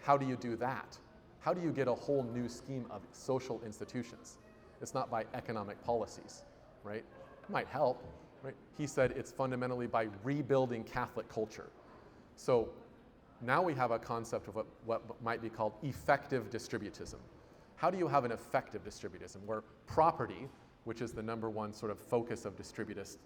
how do you do that? How do you get a whole new scheme of social institutions? It's not by economic policies, right? It might help, right? He said it's fundamentally by rebuilding Catholic culture. So now we have a concept of what might be called effective distributism. How do you have an effective distributism where property, which is the number one sort of focus of distributist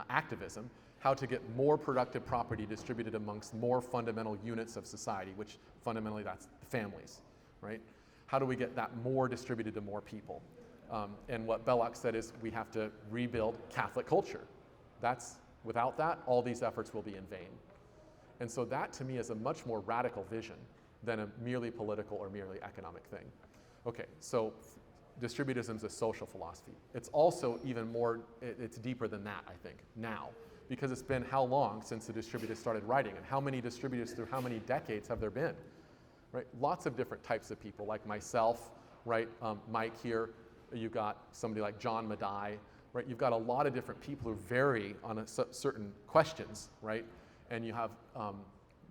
activism, how to get more productive property distributed amongst more fundamental units of society, which fundamentally that's families, right? How do we get that more distributed to more people? And what Belloc said is we have to rebuild Catholic culture. Without that, all these efforts will be in vain. And so that to me is a much more radical vision than a merely political or merely economic thing. Okay, so distributism is a social philosophy. It's also even more, it's deeper than that, I think, now. Because it's been how long since the distributists started writing, and how many distributists through how many decades have there been? Right? Lots of different types of people, like myself, right? Mike here, you've got somebody like John Madai, right? You've got a lot of different people who vary on certain questions, right? And you have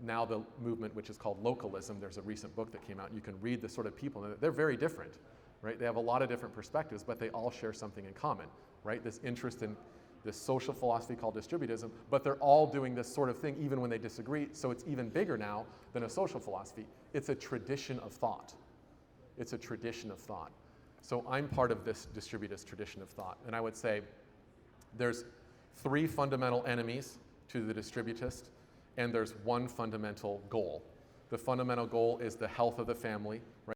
now the movement which is called localism. There's a recent book that came out, and you can read the sort of people, and they're very different, right? They have a lot of different perspectives, but they all share something in common, right? This interest in this social philosophy called distributism, but they're all doing this sort of thing even when they disagree, so it's even bigger now than a social philosophy. It's a tradition of thought. It's a tradition of thought. So I'm part of this distributist tradition of thought, and I would say there's 3 fundamental enemies to the distributist, and there's one fundamental goal. The fundamental goal is the health of the family, right?